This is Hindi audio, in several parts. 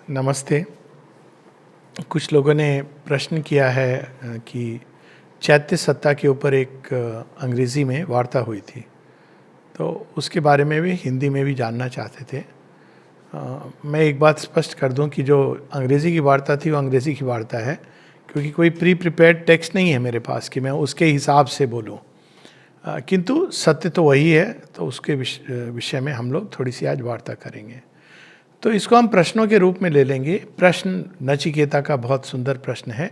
नमस्ते। कुछ लोगों ने प्रश्न किया है कि चैत्य सत्ता के ऊपर एक अंग्रेज़ी में वार्ता हुई थी, तो उसके बारे में भी हिंदी में भी जानना चाहते थे। मैं एक बात स्पष्ट कर दूं कि जो अंग्रेज़ी की वार्ता थी वो अंग्रेज़ी की वार्ता है, क्योंकि कोई प्री प्रिपेयर्ड टेक्स्ट नहीं है मेरे पास कि मैं उसके हिसाब से बोलूं। किंतु सत्य तो वही है, तो उसके विषय में हम लोग थोड़ी सी आज वार्ता करेंगे। तो इसको हम प्रश्नों के रूप में ले लेंगे। प्रश्न नचिकेता का बहुत सुंदर प्रश्न है।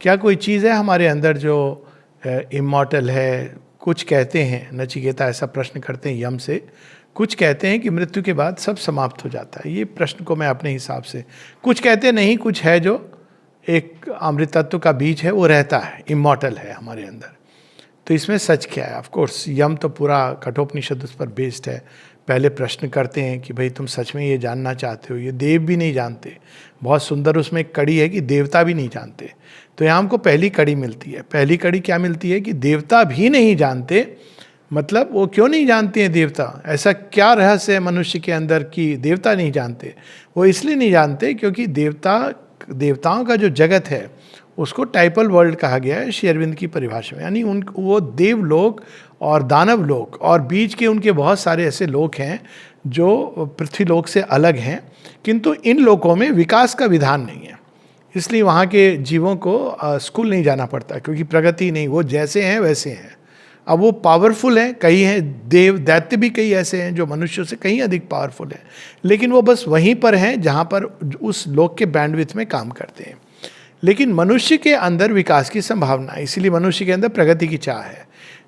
क्या कोई चीज़ है हमारे अंदर जो इमॉर्टल है? कुछ कहते हैं, नचिकेता ऐसा प्रश्न करते हैं यम से, कुछ कहते हैं कि मृत्यु के बाद सब समाप्त हो जाता है। ये प्रश्न को मैं अपने हिसाब से, कुछ कहते नहीं, कुछ है जो एक अमृत तत्व का बीज है, वो रहता है, इमॉर्टल है हमारे अंदर। तो इसमें सच क्या है? ऑफ कोर्स यम तो पूरा कठोपनिषद उस पर बेस्ड है। पहले प्रश्न करते हैं कि भाई तुम सच में ये जानना चाहते हो? ये देव भी नहीं जानते। बहुत सुंदर उसमें एक कड़ी है कि देवता भी नहीं जानते। तो यहाँ हमको पहली कड़ी मिलती है। पहली कड़ी क्या मिलती है कि देवता भी नहीं जानते। मतलब वो क्यों नहीं जानते हैं देवता? ऐसा क्या रहस्य है मनुष्य के अंदर कि देवता नहीं जानते? वो इसलिए नहीं जानते क्योंकि देवताओं का जो जगत है उसको टाइपल वर्ल्ड कहा गया है श्री अरविंद की परिभाषा में। यानी वो देवलोक और दानव लोक और बीच के उनके बहुत सारे ऐसे लोक हैं जो पृथ्वी लोक से अलग हैं, किंतु इन लोकों में विकास का विधान नहीं है। इसलिए वहाँ के जीवों को स्कूल नहीं जाना पड़ता, क्योंकि प्रगति नहीं, वो जैसे हैं वैसे हैं। अब वो पावरफुल हैं, कई हैं देव दैत्य भी कई ऐसे हैं जो मनुष्यों से कहीं अधिक पावरफुल हैं, लेकिन वो बस वहीं पर हैं जहाँ पर उस लोक के बैंडविड्थ में काम करते हैं। लेकिन मनुष्य के अंदर विकास की संभावना है, इसीलिए मनुष्य के अंदर प्रगति की चाह है।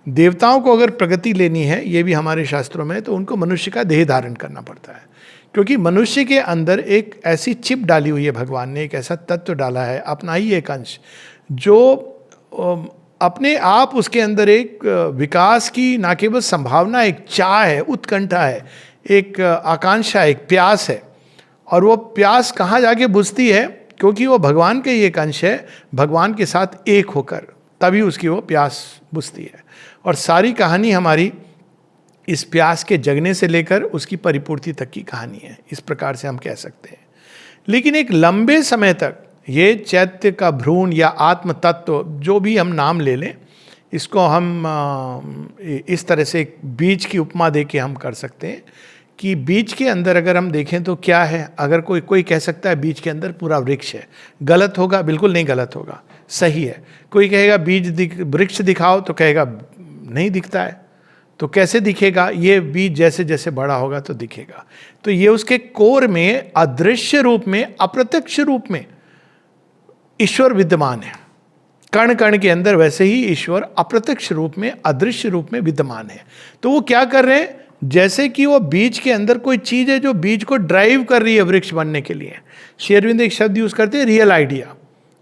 देवताओं को अगर प्रगति लेनी है, ये भी हमारे शास्त्रों में, तो उनको मनुष्य का देह धारण करना पड़ता है, क्योंकि मनुष्य के अंदर एक ऐसी चिप डाली हुई है, भगवान ने एक ऐसा तत्व डाला है, अपना ही एक अंश, जो अपने आप उसके अंदर एक विकास की ना केवल संभावना, एक चाह है, उत्कंठा है, एक आकांक्षा, एक प्यास है। और वो प्यास कहाँ जाके बुझती है? क्योंकि वो भगवान का ही एक अंश है, भगवान के साथ एक होकर तभी उसकी वो प्यास बुझती है। और सारी कहानी हमारी इस प्यास के जगने से लेकर उसकी परिपूर्ति तक की कहानी है, इस प्रकार से हम कह सकते हैं। लेकिन एक लंबे समय तक ये चैत्य का भ्रूण या आत्म तत्व, जो भी हम नाम ले लें, इसको हम इस तरह से एक बीज की उपमा दे के हम कर सकते हैं कि बीज के अंदर अगर हम देखें तो क्या है। अगर कोई कह सकता है बीज के अंदर पूरा वृक्ष है, गलत होगा? बिल्कुल नहीं गलत होगा, सही है। कोई कहेगा वृक्ष दिखाओ, तो कहेगा नहीं दिखता है। तो कैसे दिखेगा? ये बीज जैसे जैसे बड़ा होगा तो दिखेगा। तो ये उसके कोर में अदृश्य रूप में, अप्रत्यक्ष रूप में ईश्वर विद्यमान है। कण कण के अंदर वैसे ही ईश्वर अप्रत्यक्ष रूप में, अदृश्य रूप में विद्यमान है। तो वो क्या कर रहे हैं? जैसे कि वो बीज के अंदर कोई चीज है जो बीज को ड्राइव कर रही है वृक्ष बनने के लिए। श्री अरविंद एक शब्द यूज करते हैं, रियल आइडिया।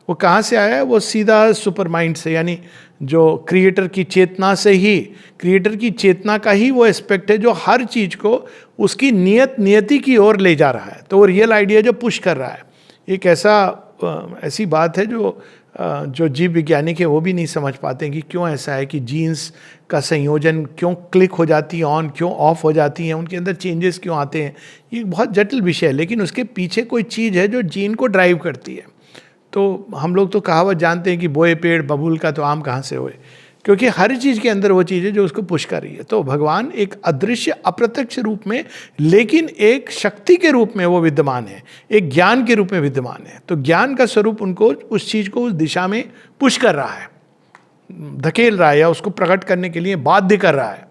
वो कहाँ से आया है? वो सीधा सुपर माइंड से, यानी जो क्रिएटर की चेतना से ही, क्रिएटर की चेतना का ही वो एस्पेक्ट है जो हर चीज को उसकी नियति की ओर ले जा रहा है। तो वो रियल आइडिया जो पुश कर रहा है, एक ऐसी बात है जो जीव वैज्ञानिक है वो भी नहीं समझ पाते हैं कि क्यों ऐसा है कि जीन्स का संयोजन क्यों क्लिक हो जाती है, ऑन क्यों ऑफ हो जाती हैं, उनके अंदर चेंजेस क्यों आते हैं। ये बहुत जटिल विषय है, लेकिन उसके पीछे कोई चीज़ है जो जीन को ड्राइव करती है। तो हम लोग तो कहावत जानते हैं कि बोए पेड़ बबूल का तो आम कहाँ से होए, क्योंकि हर चीज़ के अंदर वो चीज़ है जो उसको पुश कर रही है। तो भगवान एक अदृश्य अप्रत्यक्ष रूप में, लेकिन एक शक्ति के रूप में वो विद्यमान है, एक ज्ञान के रूप में विद्यमान है। तो ज्ञान का स्वरूप उनको उस चीज़ को उस दिशा में पुश कर रहा है, धकेल रहा है, या उसको प्रकट करने के लिए बाध्य कर रहा है।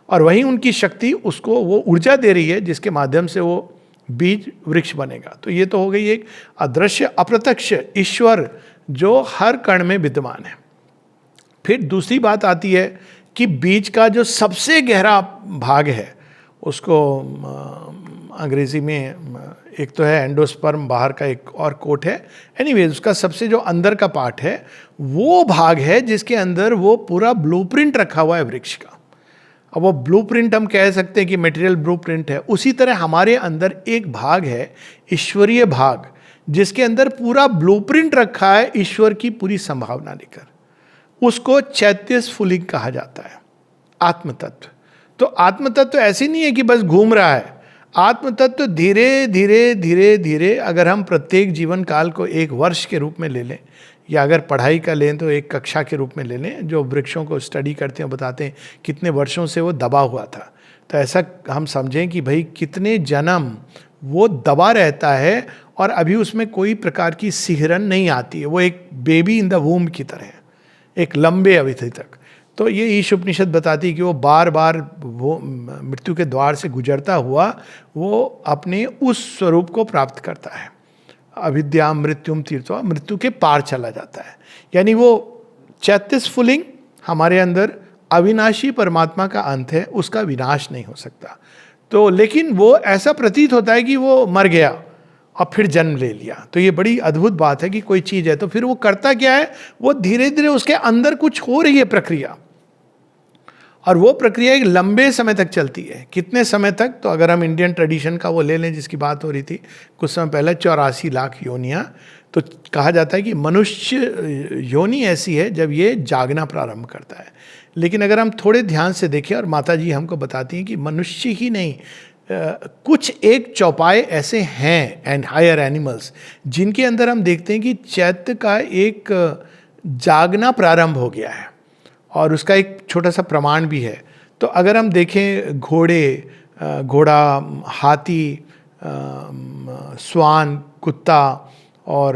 और वहीं उनकी शक्ति उसको वो ऊर्जा दे रही है जिसके माध्यम से वो बीज वृक्ष बनेगा। तो ये तो हो गई एक अदृश्य अप्रत्यक्ष ईश्वर जो हर कण में विद्यमान है। फिर दूसरी बात आती है कि बीज का जो सबसे गहरा भाग है, उसको अंग्रेजी में एक तो है एंडोस्पर्म, बाहर का एक और कोट है, एनीवेज उसका सबसे जो अंदर का पार्ट है वो भाग है जिसके अंदर वो पूरा ब्लूप्रिंट रखा हुआ है वृक्ष का। अब वो ब्लूप्रिंट हम कह सकते हैं कि मटेरियल ब्लूप्रिंट है। उसी तरह हमारे अंदर एक भाग है, ईश्वरीय भाग, जिसके अंदर पूरा ब्लूप्रिंट रखा है ईश्वर की पूरी संभावना लेकर। उसको चैत्य स्फुलिंग कहा जाता है, आत्मतत्व। तो आत्मतत्व ऐसे नहीं है कि बस घूम रहा है। आत्म तत्व धीरे धीरे धीरे धीरे, अगर हम प्रत्येक जीवन काल को एक वर्ष के रूप में ले लें, या अगर पढ़ाई का लें तो एक कक्षा के रूप में ले लें, जो वृक्षों को स्टडी करते हैं बताते हैं कितने वर्षों से वो दबा हुआ था, तो ऐसा हम समझें कि भाई कितने जन्म वो दबा रहता है और अभी उसमें कोई प्रकार की सिहरन नहीं आती है, वो एक बेबी इन द वूम्ब की तरह है, एक लंबे अवधि तक। तो ये ईश उपनिषद बताती है कि वो बार बार वो मृत्यु के द्वार से गुजरता हुआ वो अपने उस स्वरूप को प्राप्त करता है, अविद्या मृत्युम तीर्थवा, मृत्यु के पार चला जाता है। यानी वो चैत्य स्फुलिंग हमारे अंदर अविनाशी परमात्मा का अंत है, उसका विनाश नहीं हो सकता। तो लेकिन वो ऐसा प्रतीत होता है कि वो मर गया और फिर जन्म ले लिया। तो ये बड़ी अद्भुत बात है कि कोई चीज़ है तो फिर वो करता क्या है, वो धीरे धीरे उसके अंदर कुछ हो रही है प्रक्रिया, और वो प्रक्रिया एक लंबे समय तक चलती है। कितने समय तक, तो अगर हम इंडियन ट्रेडिशन का वो ले लें जिसकी बात हो रही थी कुछ समय पहले, 84 लाख योनियाँ, तो कहा जाता है कि मनुष्य योनि ऐसी है जब ये जागना प्रारंभ करता है। लेकिन अगर हम थोड़े ध्यान से देखें, और माता जी हमको बताती हैं कि मनुष्य ही नहीं, कुछ एक चौपाए ऐसे हैं एंड हायर एनिमल्स जिनके अंदर हम देखते हैं कि चैत्य का एक जागना प्रारंभ हो गया है, और उसका एक छोटा सा प्रमाण भी है। तो अगर हम देखें घोड़ा, हाथी, स्वान, कुत्ता, और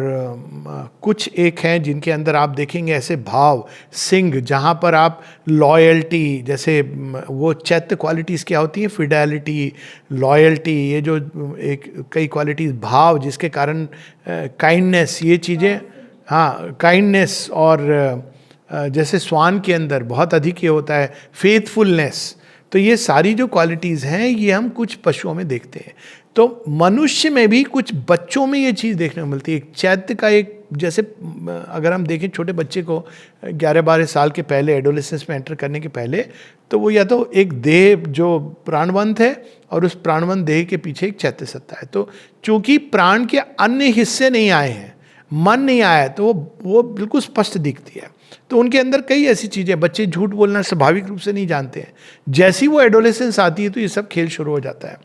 कुछ एक हैं जिनके अंदर आप देखेंगे ऐसे भाव, सिंह, जहाँ पर आप लॉयल्टी, जैसे वो चैत्य क्वालिटीज़ क्या होती हैं, फिडेलिटी, लॉयल्टी, ये जो एक कई क्वालिटीज़, भाव जिसके कारण काइंडनेस, ये चीज़ें, हाँ काइंडनेस, और जैसे स्वान के अंदर बहुत अधिक ये होता है फेथफुलनेस। तो ये सारी जो क्वालिटीज़ हैं ये हम कुछ पशुओं में देखते हैं। तो मनुष्य में भी कुछ बच्चों में ये चीज़ देखने को मिलती है। एक चैत्य का एक, जैसे अगर हम देखें छोटे बच्चे को 11-12 साल के पहले, एडोलेसेंस में एंटर करने के पहले, तो वो या तो एक देह जो प्राणवंत है और उस प्राणवंत देह के पीछे एक चैत्य सत्ता है। तो चूंकि प्राण के अन्य हिस्से नहीं आए हैं, मन नहीं आया है, तो वो बिल्कुल स्पष्ट दिखती है। तो उनके अंदर कई ऐसी चीज़ें, बच्चे झूठ बोलना स्वाभाविक रूप से नहीं जानते हैं, जैसी वो एडोलेसेंस आती है तो ये सब खेल शुरू हो जाता है।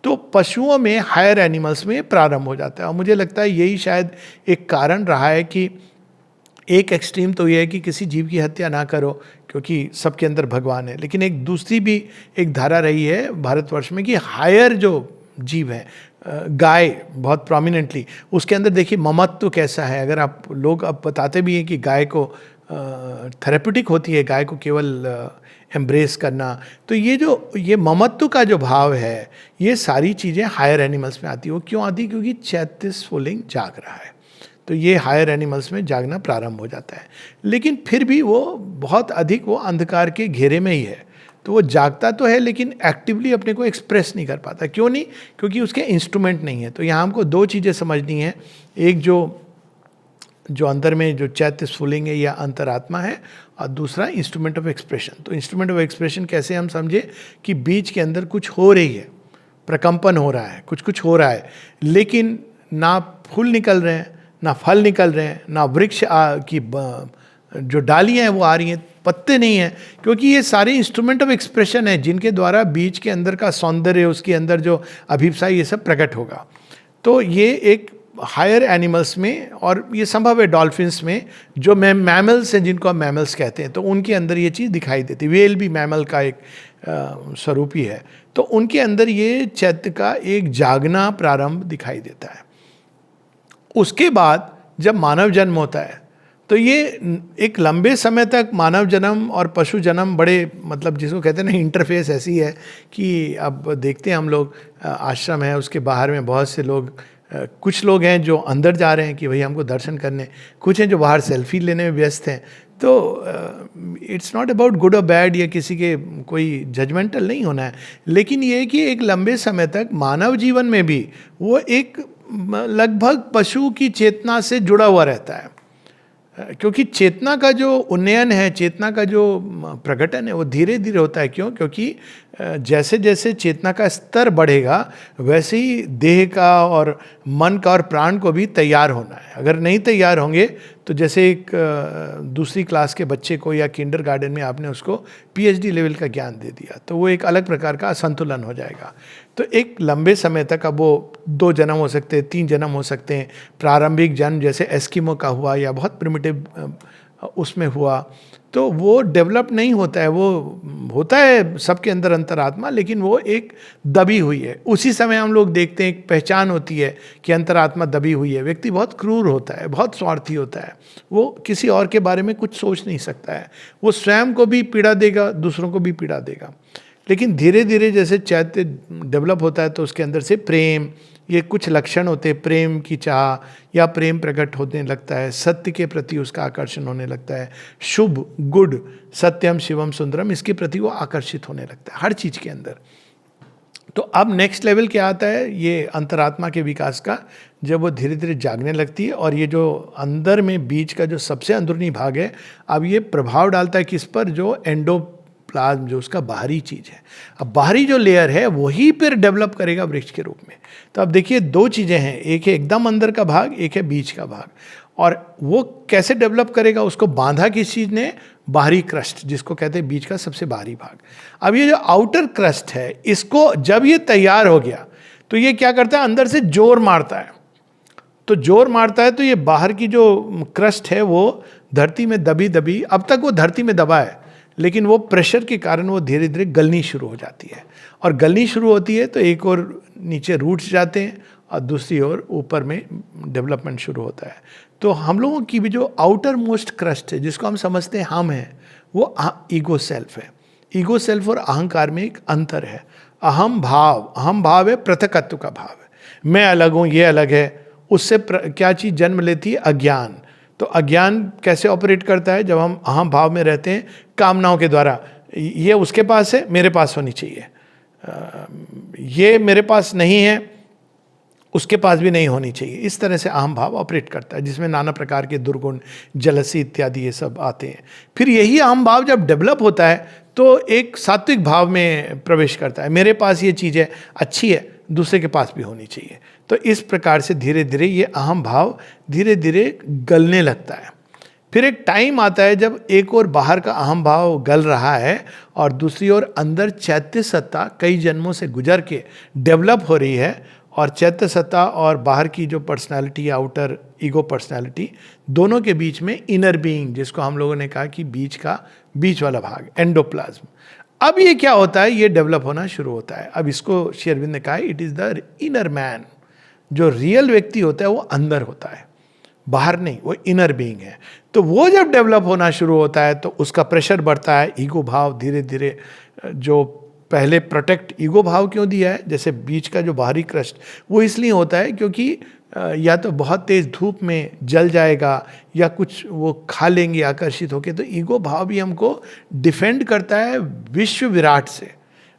तो पशुओं में, हायर एनिमल्स में प्रारंभ हो जाता है। और मुझे लगता है यही शायद एक कारण रहा है कि एक एक्सट्रीम तो ये है कि किसी जीव की हत्या ना करो क्योंकि सबके अंदर भगवान है, लेकिन एक दूसरी भी एक धारा रही है भारतवर्ष में कि हायर जो जीव है, गाय बहुत प्रोमिनेंटली, उसके अंदर देखिए ममत्व कैसा है। अगर आप लोग अब बताते भी हैं कि गाय को थेरेप्यूटिक होती है गाय को केवल एम्ब्रेस करना, तो ये ममत्व का जो भाव है, ये सारी चीज़ें हायर एनिमल्स में आती है। वो क्यों आती है? क्योंकि चैत्य स्फुलिंग जाग रहा है, तो ये हायर एनिमल्स में जागना प्रारंभ हो जाता है। लेकिन फिर भी वो बहुत अधिक वो अंधकार के घेरे में ही है, तो वो जागता तो है लेकिन एक्टिवली अपने को एक्सप्रेस नहीं कर पाता। क्यों नहीं? क्योंकि उसके इंस्ट्रूमेंट नहीं है। तो यहाँ हमको दो चीज़ें समझनी है, एक जो अंदर में जो चैत्य स्फुलिंग है या अंतरात्मा है, और दूसरा इंस्ट्रूमेंट ऑफ एक्सप्रेशन। तो इंस्ट्रूमेंट ऑफ एक्सप्रेशन कैसे हम समझे कि बीज के अंदर कुछ हो रही है, प्रकंपन हो रहा है, कुछ हो रहा है, लेकिन ना फूल निकल रहे हैं, ना फल निकल रहे हैं, ना वृक्ष की जो डालियाँ हैं वो आ रही हैं, पत्ते नहीं हैं, क्योंकि ये सारे इंस्ट्रूमेंट ऑफ एक्सप्रेशन है जिनके द्वारा बीज के अंदर का सौंदर्य, उसके अंदर जो अभिप्सा, ये सब प्रकट होगा। तो ये एक हायर एनिमल्स में, और ये संभव है डॉल्फिन्स में, जो मैमल्स हैं जिनको हम मैमल्स कहते हैं, तो उनके अंदर ये चीज़ दिखाई देती है। व्हेल भी मैमल का एक स्वरूप ही है, तो उनके अंदर ये चैत्य का एक जागना प्रारंभ दिखाई देता है। उसके बाद जब मानव जन्म होता है तो ये एक लंबे समय तक मानव जन्म और पशु जन्म बड़े, मतलब जिसको कहते हैं ना, इंटरफेस ऐसी है कि अब देखते हैं हम लोग, आश्रम है उसके बाहर में बहुत से लोग, कुछ लोग हैं जो अंदर जा रहे हैं कि भाई हमको दर्शन करने, कुछ हैं जो बाहर सेल्फी लेने में व्यस्त हैं। तो इट्स नॉट अबाउट गुड और बैड, या किसी के कोई जजमेंटल नहीं होना है, लेकिन ये है कि एक लंबे समय तक मानव जीवन में भी वो एक लगभग पशु की चेतना से जुड़ा हुआ रहता है, क्योंकि चेतना का जो उन्नयन है, चेतना का जो प्रकटन है, वो धीरे धीरे होता है। क्यों? क्योंकि जैसे जैसे चेतना का स्तर बढ़ेगा वैसे ही देह का और मन का और प्राण को भी तैयार होना है। अगर नहीं तैयार होंगे तो जैसे एक दूसरी क्लास के बच्चे को या किंडरगार्टन में आपने उसको पीएचडी लेवल का ज्ञान दे दिया, तो वो एक अलग प्रकार का असंतुलन हो जाएगा। तो एक लंबे समय तक, अब वो 2 जन्म हो सकते हैं, 3 जन्म हो सकते हैं, प्रारंभिक जन्म जैसे एस्किमो का हुआ या बहुत प्रिमिटिव उसमें हुआ, तो वो डेवलप नहीं होता है। वो होता है सबके अंदर अंतरात्मा, लेकिन वो एक दबी हुई है। उसी समय हम लोग देखते हैं, एक पहचान होती है कि अंतरात्मा दबी हुई है। व्यक्ति बहुत क्रूर होता है, बहुत स्वार्थी होता है, वो किसी और के बारे में कुछ सोच नहीं सकता है, वो स्वयं को भी पीड़ा देगा, दूसरों को भी पीड़ा देगा। लेकिन धीरे धीरे जैसे चैत्य डेवलप होता है तो उसके अंदर से प्रेम, ये कुछ लक्षण होते हैं, प्रेम की चाह या प्रेम प्रकट होने लगता है, सत्य के प्रति उसका आकर्षण होने लगता है, शुभ, गुड, सत्यम शिवम सुंदरम, इसके प्रति वो आकर्षित होने लगता है हर चीज के अंदर। तो अब नेक्स्ट लेवल क्या आता है, ये अंतरात्मा के विकास का, जब वो धीरे धीरे जागने लगती है और ये जो अंदर में बीच का जो सबसे अंदरूनी भाग है, अब ये प्रभाव डालता है किस पर, जो एंडोप्लाज्म, जो उसका बाहरी चीज है। अब बाहरी जो लेयर है वही फिर डेवलप करेगा वृक्ष के रूप में। तो अब देखिए 2 चीजें हैं, एक है एकदम अंदर का भाग, एक है बीच का भाग। और वो कैसे डेवलप करेगा, उसको बांधा किस चीज ने, बाहरी क्रस्ट, जिसको कहते हैं बीच का सबसे बाहरी भाग। अब ये जो आउटर क्रस्ट है, इसको जब ये तैयार हो गया तो ये क्या करता है, अंदर से जोर मारता है। तो जोर मारता है तो ये बाहर की जो क्रस्ट है वो धरती में दबी दबी, अब तक वो धरती में दबा है, लेकिन वो प्रेशर के कारण वो धीरे धीरे गलनी शुरू हो जाती है। और गलनी शुरू होती है तो एक और नीचे रूट्स जाते हैं और दूसरी ओर ऊपर में डेवलपमेंट शुरू होता है। तो हम लोगों की भी जो आउटर मोस्ट क्रस्ट है, जिसको हम समझते हैं हम हैं, वो ईगो सेल्फ है। ईगो सेल्फ और अहंकार में एक अंतर है। अहम भाव है पृथकत्व का भाव है, मैं अलग हूँ, ये अलग है। उससे क्या चीज जन्म लेती है, अज्ञान। तो अज्ञान कैसे ऑपरेट करता है, जब हम अहम भाव में रहते हैं, कामनाओं के द्वारा, ये उसके पास है, मेरे पास होनी चाहिए, ये मेरे पास नहीं है, उसके पास भी नहीं होनी चाहिए। इस तरह से अहम भाव ऑपरेट करता है, जिसमें नाना प्रकार के दुर्गुण, जलसी इत्यादि ये सब आते हैं। फिर यही अहम भाव जब डेवलप होता है तो एक सात्विक भाव में प्रवेश करता है, मेरे पास ये चीज़ है, अच्छी है, दूसरे के पास भी होनी चाहिए। तो इस प्रकार से धीरे धीरे ये अहम भाव धीरे धीरे गलने लगता है। फिर एक टाइम आता है जब एक और बाहर का अहम भाव गल रहा है और दूसरी ओर अंदर चैत्य सत्ता कई जन्मों से गुजर के डेवलप हो रही है। और चैत्य सत्ता और बाहर की जो पर्सनालिटी, आउटर ईगो पर्सनालिटी, दोनों के बीच में इनर बीइंग, जिसको हम लोगों ने कहा कि बीच वाला भाग, एंडोप्लाज्म। अब ये क्या होता है, ये डेवलप होना शुरू होता है। अब इसको श्री अरविंद ने कहा it is the inner man. जो रियल व्यक्ति होता है वो अंदर होता है, बाहर नहीं, वो इनर बीइंग है। तो वो जब डेवलप होना शुरू होता है तो उसका प्रेशर बढ़ता है, ईगो भाव धीरे धीरे, जो पहले प्रोटेक्ट ईगो भाव क्यों दिया है, जैसे बीच का जो बाहरी क्रस्ट, वो इसलिए होता है क्योंकि या तो बहुत तेज धूप में जल जाएगा या कुछ वो खा लेंगे आकर्षित होके। तो ईगो भाव भी हमको डिफेंड करता है विश्व विराट से,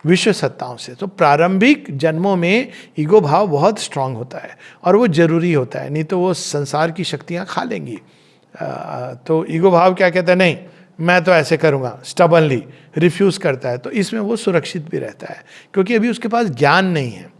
विश्व सत्ताओं से। तो प्रारंभिक जन्मों में ईगो भाव बहुत स्ट्रांग होता है और वो जरूरी होता है, नहीं तो वो संसार की शक्तियाँ खा लेंगी। तो ईगो भाव क्या कहता है, नहीं मैं तो ऐसे करूँगा, स्टबनली रिफ्यूज़ करता है। तो इसमें वो सुरक्षित भी रहता है क्योंकि अभी उसके पास ज्ञान नहीं है।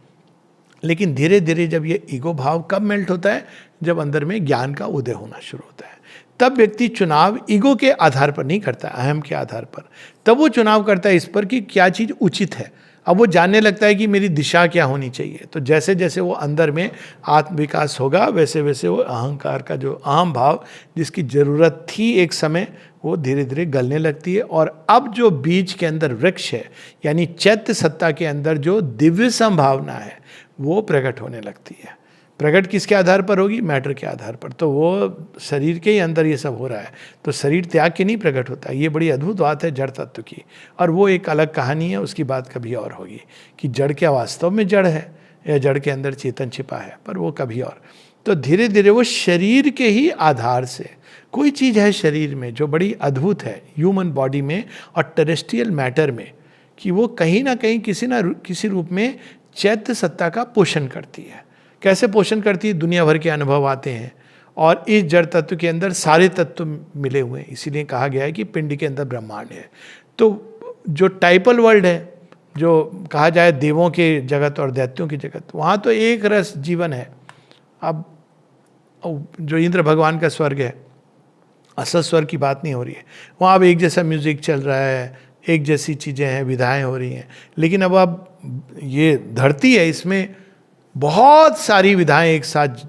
लेकिन धीरे धीरे जब ये ईगो भाव कब मेल्ट होता है, जब अंदर में ज्ञान का उदय होना शुरू होता है। तब व्यक्ति चुनाव ईगो के आधार पर नहीं करता, अहम के आधार पर। तब वो चुनाव करता है इस पर कि क्या चीज़ उचित है। अब वो जानने लगता है कि मेरी दिशा क्या होनी चाहिए। तो जैसे जैसे वो अंदर में आत्म विकास होगा, वैसे वैसे वो अहंकार का जो अहम भाव, जिसकी ज़रूरत थी एक समय, वो धीरे धीरे गलने लगती है। और अब जो बीज के अंदर वृक्ष है, यानी चैत्य सत्ता के अंदर जो दिव्य संभावना है, वो प्रकट होने लगती है। प्रकट किसके आधार पर होगी, मैटर के आधार पर। तो वो शरीर के ही अंदर ये सब हो रहा है, तो शरीर त्याग के नहीं प्रकट होता। ये बड़ी अद्भुत बात है जड़ तत्व की, और वो एक अलग कहानी है, उसकी बात कभी और होगी कि जड़ क्या वास्तव में जड़ है या जड़ के अंदर चेतन छिपा है, पर वो कभी और। तो धीरे धीरे वो शरीर के ही आधार से, कोई चीज़ है शरीर में जो बड़ी अद्भुत है ह्यूमन बॉडी में और टेरेस्ट्रियल मैटर में, कि वो कहीं ना कहीं किसी रूप में चैत्य सत्ता का पोषण करती है। कैसे पोषण करती है, दुनिया भर के अनुभव आते हैं और इस जड़ तत्व के अंदर सारे तत्व मिले हुए हैं। इसीलिए कहा गया है कि पिंड के अंदर ब्रह्मांड है। तो जो टाइपल वर्ल्ड है, जो कहा जाए देवों के जगत और दैत्यों की जगत, वहाँ तो एक रस जीवन है। अब जो इंद्र भगवान का स्वर्ग है, असल स्वर की बात नहीं हो रही है। वहाँ अब एक जैसा म्यूजिक चल रहा है, एक जैसी चीज़ें हैं, विधाएं हो रही हैं। लेकिन अब आप ये धरती है, इसमें बहुत सारी विधाएं एक साथ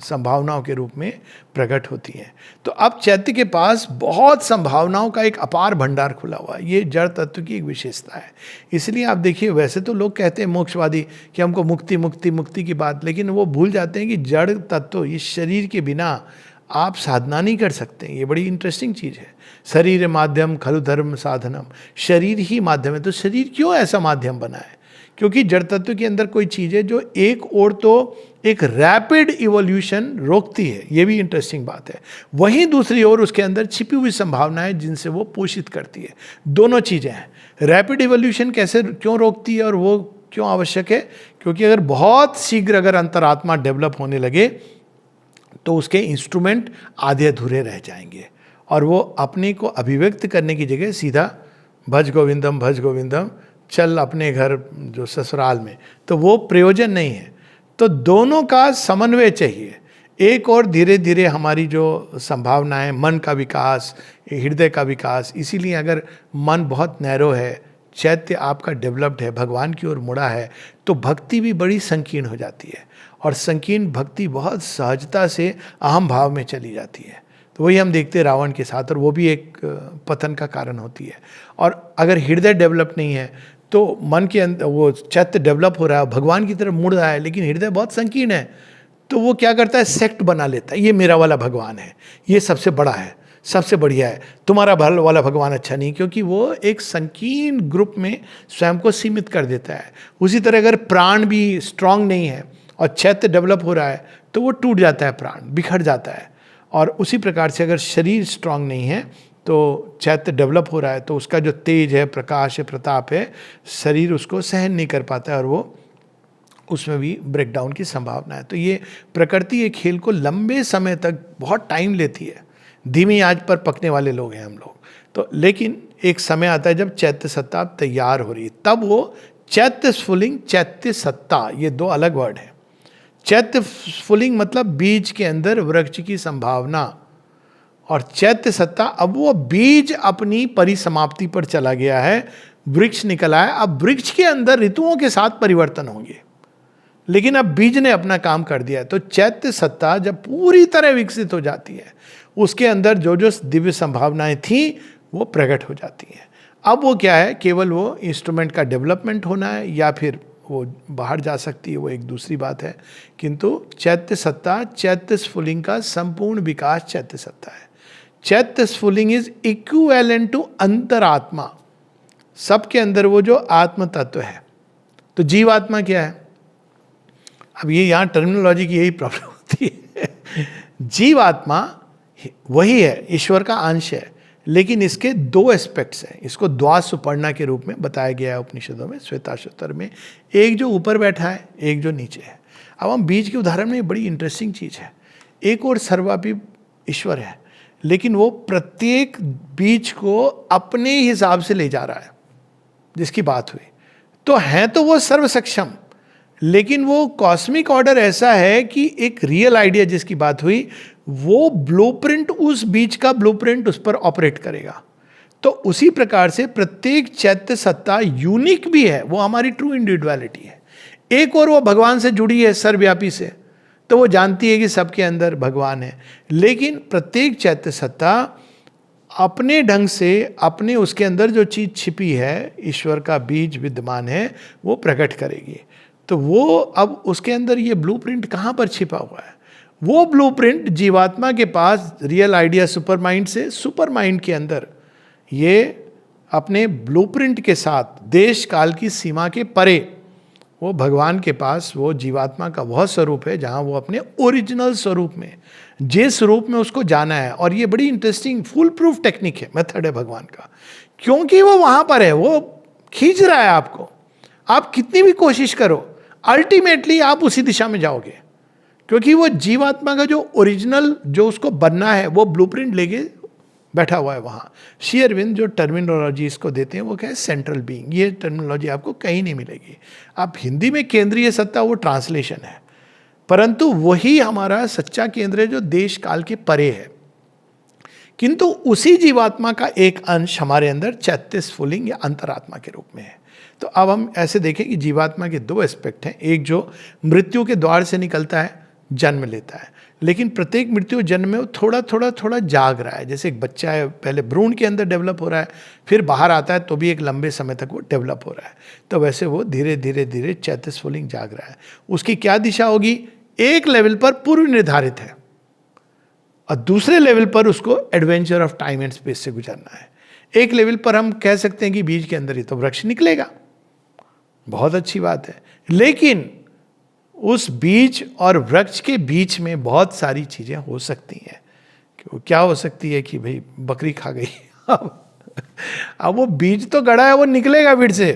संभावनाओं के रूप में प्रकट होती हैं। तो अब चैत्य के पास बहुत संभावनाओं का एक अपार भंडार खुला हुआ है। ये जड़ तत्व की एक विशेषता है। इसलिए आप देखिए, वैसे तो लोग कहते हैं मोक्षवादी कि हमको मुक्ति मुक्ति मुक्ति की बात, लेकिन वो भूल जाते हैं कि जड़ तत्व, इस शरीर के बिना आप साधना नहीं कर सकते। ये बड़ी इंटरेस्टिंग चीज़ है। शरीर माध्यम खलु धर्म साधनम, शरीर ही माध्यम है। तो शरीर क्यों ऐसा माध्यम बना है? क्योंकि जड़ तत्व के अंदर कोई चीज़ है जो एक और तो एक रैपिड इवोल्यूशन रोकती है, ये भी इंटरेस्टिंग बात है। वहीं दूसरी ओर उसके अंदर छिपी हुई संभावनाएं जिनसे वो पोषित करती है। दोनों चीज़ें हैं। रैपिड इवोल्यूशन कैसे, क्यों रोकती है और वो क्यों आवश्यक है? क्योंकि अगर बहुत शीघ्र अगर अंतरात्मा डेवलप होने लगे तो उसके इंस्ट्रूमेंट आधे अधूरे रह जाएंगे और वो अपने को अभिव्यक्त करने की जगह सीधा भज गोविंदम चल अपने घर जो ससुराल में, तो वो प्रयोजन नहीं है। तो दोनों का समन्वय चाहिए। एक और धीरे धीरे हमारी जो संभावनाएं, मन का विकास, हृदय का विकास, इसीलिए अगर मन बहुत नैरो है, चैत्य आपका डेवलप्ड है, भगवान की ओर मुड़ा है, तो भक्ति भी बड़ी संकीर्ण हो जाती है और संकीर्ण भक्ति बहुत सहजता से अहम भाव में चली जाती है। तो वही हम देखते हैं रावण के साथ, और वो भी एक पतन का कारण होती है। और अगर हृदय डेवलप नहीं है तो मन के अंदर वो चैत्य डेवलप हो रहा है, भगवान की तरफ मुड़ रहा है, लेकिन हृदय बहुत संकीर्ण है, तो वो क्या करता है, सेक्ट बना लेता है। ये मेरा वाला भगवान है, ये सबसे बड़ा है, सबसे बढ़िया है, तुम्हारा भल वाला भगवान अच्छा नहीं, क्योंकि वो एक संकीर्ण ग्रुप में स्वयं को सीमित कर देता है। उसी तरह अगर प्राण भी स्ट्रांग नहीं है और चैत्य डेवलप हो रहा है तो वो टूट जाता है, प्राण बिखर जाता है। और उसी प्रकार से अगर शरीर स्ट्रांग नहीं है तो चैत्य डेवलप हो रहा है तो उसका जो तेज है, प्रकाश है, प्रताप है, शरीर उसको सहन नहीं कर पाता है और वो उसमें भी ब्रेकडाउन की संभावना है। तो ये प्रकृति एक खेल को लंबे समय तक बहुत टाइम लेती है। धीमी आंच पर पकने वाले लोग हैं हम लोग। तो लेकिन एक समय आता है जब चैत्य सत्ता तैयार हो रही है, तब वो चैत्य स्फुलिंग, चैत्य सत्ता, ये दो अलग वर्ड है। चैत्य स्फुलिंग मतलब बीज के अंदर वृक्ष की संभावना, और चैत्य सत्ता अब वो बीज अपनी परिसमाप्ति पर चला गया है, वृक्ष निकला है। अब वृक्ष के अंदर ऋतुओं के साथ परिवर्तन होंगे, लेकिन अब बीज ने अपना काम कर दिया है। तो चैत्य सत्ता जब पूरी तरह विकसित हो जाती है, उसके अंदर जो जो दिव्य संभावनाएं थी वो प्रकट हो जाती हैं। अब वो क्या है, केवल वो इंस्ट्रूमेंट का डेवलपमेंट होना है या फिर वो बाहर जा सकती है, वो एक दूसरी बात है। किंतु चैत्य सत्ता, चैत्य स्फुलिंग का संपूर्ण विकास चैत्य सत्ता है। चैत्य स्फुलिंग इज इक्विवेलेंट टू अंतरात्मा, सबके अंदर वो जो आत्म तत्व है। तो जीवात्मा क्या है? अब ये यहाँ टर्मिनोलॉजी की यही प्रॉब्लम होती है। जीवात्मा वही है, ईश्वर का अंश है, लेकिन इसके दो एस्पेक्ट्स हैं। इसको द्वा सुपर्णा के रूप में बताया गया है उपनिषदों में, श्वेताश्वतर में। एक जो ऊपर बैठा है, एक जो नीचे है। अब हम बीज के उदाहरण में बड़ी इंटरेस्टिंग चीज़ है। एक और सर्वव्यापी ईश्वर है, लेकिन वो प्रत्येक बीज को अपने हिसाब से ले जा रहा है, जिसकी बात हुई। तो है तो वो सर्व सक्षम, लेकिन वो कॉस्मिक ऑर्डर ऐसा है कि एक रियल आइडिया जिसकी बात हुई, वो ब्लूप्रिंट, उस बीज का ब्लूप्रिंट उस पर ऑपरेट करेगा। तो उसी प्रकार से प्रत्येक चैत्य सत्ता यूनिक भी है, वो हमारी ट्रू इंडिविजुअलिटी है। एक और वो भगवान से जुड़ी है, सर्वव्यापी से, तो वो जानती है कि सबके अंदर भगवान है। लेकिन प्रत्येक चैत्य सत्ता अपने ढंग से, अपने उसके अंदर जो चीज़ छिपी है, ईश्वर का बीज विद्यमान है, वो प्रकट करेगी। तो वो अब उसके अंदर ये ब्लूप्रिंट कहाँ पर छिपा हुआ है? वो ब्लूप्रिंट जीवात्मा के पास रियल आइडिया सुपर माइंड से, सुपर माइंड के अंदर ये अपने ब्लूप्रिंट के साथ देश काल की सीमा के परे, वो भगवान के पास वो जीवात्मा का वह स्वरूप है जहाँ वो अपने ओरिजिनल स्वरूप में, जिस रूप में उसको जाना है। और ये बड़ी इंटरेस्टिंग फुल प्रूफ टेक्निक है, मेथड है भगवान का, क्योंकि वो वहाँ पर है, वो खींच रहा है आपको। आप कितनी भी कोशिश करो, अल्टीमेटली आप उसी दिशा में जाओगे, क्योंकि वो जीवात्मा का जो ओरिजिनल, जो उसको बनना है, वो ब्लूप्रिंट लेके बैठा हुआ है वहाँ। श्री अरविंद जो टर्मिनोलॉजी इसको देते हैं वो क्या है, सेंट्रल बीइंग। ये टर्मिनोलॉजी आपको कहीं नहीं मिलेगी। आप हिंदी में केंद्रीय सत्ता, वो ट्रांसलेशन है, परंतु वही हमारा सच्चा केंद्र है जो देश काल के परे है। किंतु उसी जीवात्मा का एक अंश हमारे अंदर चैत्य स्फुलिंग या अंतरात्मा के रूप में है। तो अब हम ऐसे देखें कि जीवात्मा के दो एस्पेक्ट हैं, एक जो मृत्यु के द्वार से निकलता है, जन्म लेता है, लेकिन प्रत्येक मृत्यु जन्म में वो थोड़ा थोड़ा थोड़ा जाग रहा है। जैसे एक बच्चा है, पहले भ्रूण के अंदर डेवलप हो रहा है, फिर बाहर आता है तो भी एक लंबे समय तक वो डेवलप हो रहा है। तो वैसे वो धीरे धीरे धीरे चैत्य स्फुलिंग जाग रहा है। उसकी क्या दिशा होगी? एक लेवल पर पूर्व निर्धारित है और दूसरे लेवल पर उसको adventure of time and space से गुजरना है। एक लेवल पर हम कह सकते हैं कि बीज के अंदर ही तो वृक्ष निकलेगा, बहुत अच्छी बात है, लेकिन उस बीज और वृक्ष के बीच में बहुत सारी चीजें हो सकती हैं। क्या हो सकती है कि भाई बकरी खा गई अब वो बीज तो गड़ा है, वो निकलेगा फिर से,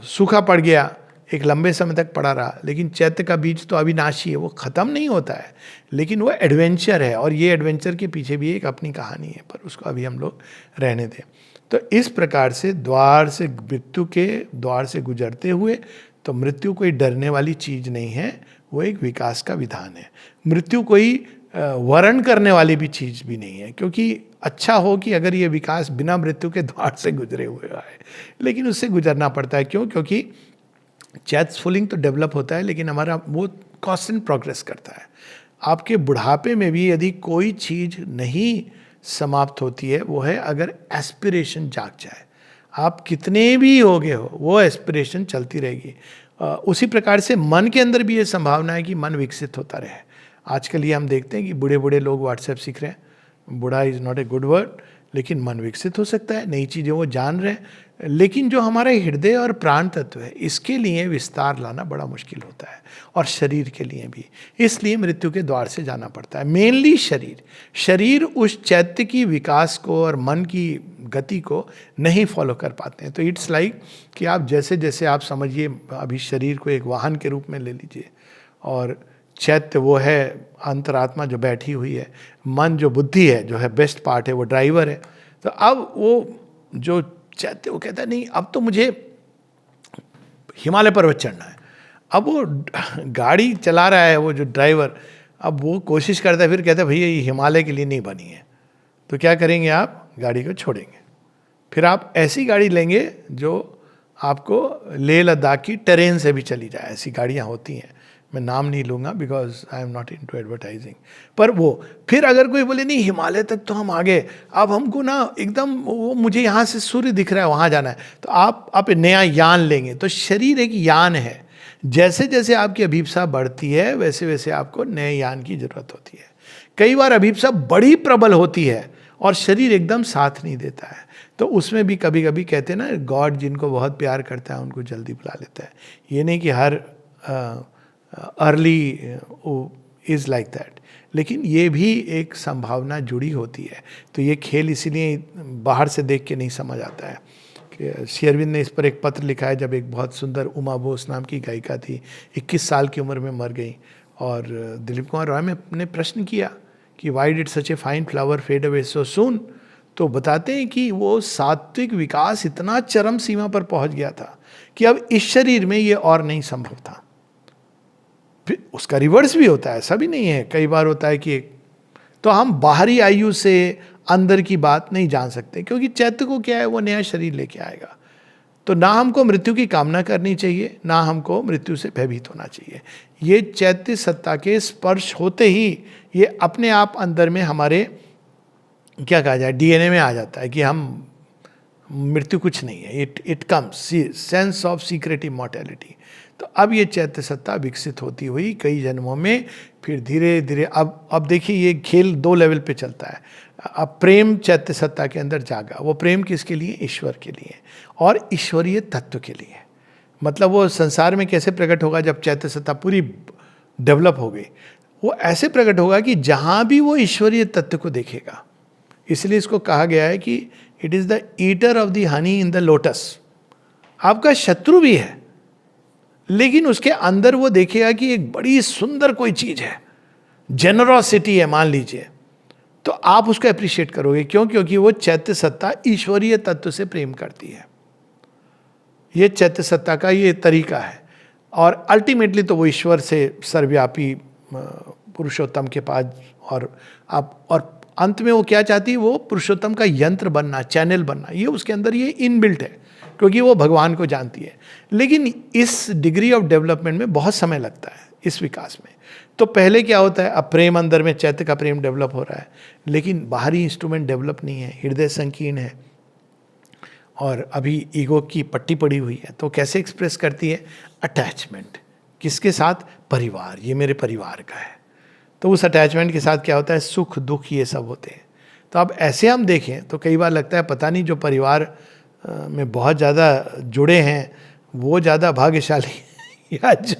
सूखा पड़ गया, एक लंबे समय तक पड़ा रहा, लेकिन चैत्य का बीज तो अविनाशी है, वो खत्म नहीं होता है, लेकिन वो एडवेंचर है, और ये एडवेंचर के पीछे भी एक अपनी कहानी है, पर उसको अभी हम लोग रहने दें। तो इस प्रकार से द्वार से, मृत्यु के द्वार से गुजरते हुए, तो मृत्यु कोई डरने वाली चीज नहीं है, वो एक विकास का विधान है। मृत्यु कोई वर्ण करने वाली भी चीज भी नहीं है, क्योंकि अच्छा हो कि अगर ये विकास बिना मृत्यु के द्वार से गुजरे हुए आए, लेकिन उससे गुजरना पड़ता है। क्यों? क्योंकि चैत्य स्फुलिंग तो डेवलप होता है, लेकिन हमारा वो कांस्टेंट प्रोग्रेस करता है। आपके बुढ़ापे में भी यदि कोई चीज नहीं समाप्त होती है, वो है अगर एस्पिरेशन जाग जाए। आप कितने भी हो गए हो, वो एस्पिरेशन चलती रहेगी। उसी प्रकार से मन के अंदर भी ये संभावना है कि मन विकसित होता रहे। आजकल ये हम देखते हैं कि बूढ़े बूढ़े लोग व्हाट्सएप सीख रहे हैं। बूढ़ा is not a good word, लेकिन मन विकसित हो सकता है, नई चीज़ें वो जान रहे हैं। लेकिन जो हमारे हृदय और प्राण तत्व है, इसके लिए विस्तार लाना बड़ा मुश्किल होता है, और शरीर के लिए भी। इसलिए मृत्यु के द्वार से जाना पड़ता है। मेनली शरीर उस चैत्य की विकास को और मन की गति को नहीं फॉलो कर पाते हैं। तो इट्स लाइक कि आप जैसे जैसे आप समझिए, अभी शरीर को एक वाहन के रूप में ले लीजिए, और चैत्य वो है अंतरात्मा जो बैठी हुई है, मन जो बुद्धि है, जो है बेस्ट पार्ट है, वो ड्राइवर है। तो अब वो जो चैत्य, वो कहता है नहीं, अब तो मुझे हिमालय पर्वत चढ़ना है। अब वो गाड़ी चला रहा है, वो जो ड्राइवर, अब वो कोशिश करता है, फिर कहता है भैया ये हिमालय के लिए नहीं बनी है। तो क्या करेंगे आप? गाड़ी को छोड़ेंगे, फिर आप ऐसी गाड़ी लेंगे जो आपको लेह लद्दाख की ट्रेन से भी चली जाए। ऐसी गाड़ियाँ होती हैं, मैं नाम नहीं लूँगा because I am not into advertising. पर वो फिर अगर कोई बोले नहीं हिमालय तक तो हम आ गए, अब हमको ना एकदम वो, मुझे यहाँ से सूर्य दिख रहा है, वहाँ जाना है, तो आप नया यान लेंगे। तो शरीर एक यान है, जैसे जैसे आपकी अभिप्सा बढ़ती है, वैसे वैसे आपको नए यान की जरूरत होती है। कई बार अभिप्सा बड़ी प्रबल होती है और शरीर एकदम साथ नहीं देता है, तो उसमें भी कभी कभी कहते हैं ना, गॉड जिनको बहुत प्यार करता है उनको जल्दी बुला लेता है। ये नहीं कि her early is like that, लेकिन ये भी एक संभावना जुड़ी होती है। तो ये खेल इसीलिए बाहर से देख के नहीं समझ आता है। कि श्री अरविंद ने इस पर एक पत्र लिखा है, जब एक बहुत सुंदर उमा बोस नाम की गायिका थी, 21 साल की उम्र में मर गई, और दिलीप कुमार रॉय ने प्रश्न किया कि why did such a fine flower fade away so soon. तो बताते हैं कि वो सात्विक विकास इतना चरम सीमा पर पहुंच गया था कि अब इस शरीर में ये और नहीं संभव था। फिर उसका रिवर्स भी होता है, ऐसा भी नहीं है, कई बार होता है कि तो हम बाहरी आयु से अंदर की बात नहीं जान सकते, क्योंकि चैत्य को क्या है, वो नया शरीर लेके आएगा। तो ना हमको मृत्यु की कामना करनी चाहिए, ना हमको मृत्यु से भयभीत होना चाहिए। ये चैत्य सत्ता के स्पर्श होते ही ये अपने आप अंदर में हमारे क्या कहा जाए, डीएनए में आ जाता है कि हम मृत्यु कुछ नहीं है, it comes, sense of secret immortality. तो अब ये चैत्य सत्ता विकसित होती हुई कई जन्मों में, फिर धीरे धीरे अब देखिए ये खेल 2 लेवल पे चलता है। अब प्रेम चैत्य सत्ता के अंदर जागा, वो प्रेम किसके लिए? ईश्वर के लिए और ईश्वरीय तत्व के लिए। मतलब वो संसार में कैसे प्रकट होगा जब चैत्य सत्ता पूरी डेवलप हो गई? वो ऐसे प्रकट होगा कि जहाँ भी वो ईश्वरीय तत्व को देखेगा। इसलिए इसको कहा गया है कि it is the eater of the honey in the lotus. आपका शत्रु भी है, लेकिन उसके अंदर वो देखेगा कि एक बड़ी सुंदर कोई चीज है, जेनरोसिटी है मान लीजिए, तो आप उसको अप्रिशिएट करोगे। क्यों? क्योंकि वो चैत्य सत्ता ईश्वरीय तत्व से प्रेम करती है। ये चैत्य सत्ता का ये तरीका है, और अल्टीमेटली तो वो ईश्वर से सर्वव्यापी पुरुषोत्तम के पास, और अंत में वो क्या चाहती है, वो पुरुषोत्तम का यंत्र बनना, चैनल बनना, ये उसके अंदर ये इनबिल्ट है, क्योंकि वो भगवान को जानती है। लेकिन इस डिग्री ऑफ डेवलपमेंट में बहुत समय लगता है इस विकास में। तो पहले क्या होता है, अब प्रेम अंदर में चैत्य का प्रेम डेवलप हो रहा है, लेकिन बाहरी इंस्ट्रूमेंट डेवलप नहीं है, हृदय संकीर्ण है और अभी ईगो की पट्टी पड़ी हुई है। तो कैसे एक्सप्रेस करती है, अटैचमेंट, किसके साथ, परिवार, ये मेरे परिवार का है। तो उस अटैचमेंट के साथ क्या होता है, सुख दुख ये सब होते हैं। तो अब ऐसे हम देखें तो कई बार लगता है पता नहीं जो परिवार में बहुत ज़्यादा जुड़े हैं वो ज़्यादा भाग्यशाली या जो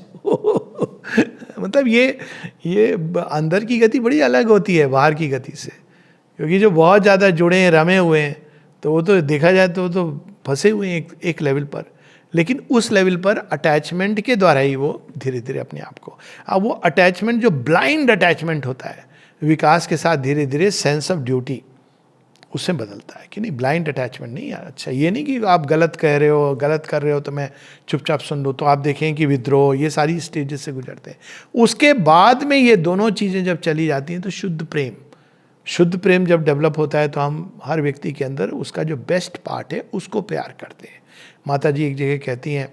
मतलब ये अंदर की गति बड़ी अलग होती है बाहर की गति से, क्योंकि जो बहुत ज़्यादा जुड़े हैं, रमे हुए हैं, तो वो तो देखा जाए तो फंसे हुए हैं एक लेवल पर। लेकिन उस लेवल पर अटैचमेंट के द्वारा ही वो धीरे धीरे अपने आप को, अब वो अटैचमेंट जो ब्लाइंड अटैचमेंट होता है, विकास के साथ धीरे धीरे सेंस ऑफ ड्यूटी उससे बदलता है कि नहीं, ब्लाइंड अटैचमेंट नहीं यार। अच्छा ये नहीं कि आप गलत कह रहे हो, गलत कर रहे हो तो मैं चुपचाप सुन लूँ। तो आप देखें कि विद्रोह, ये सारी स्टेजेस से गुजरते हैं। उसके बाद में ये दोनों चीज़ें जब चली जाती हैं तो शुद्ध प्रेम जब डेवलप होता है तो हम हर व्यक्ति के अंदर उसका जो बेस्ट पार्ट है उसको प्यार करते हैं। माता जी एक जगह कहती हैं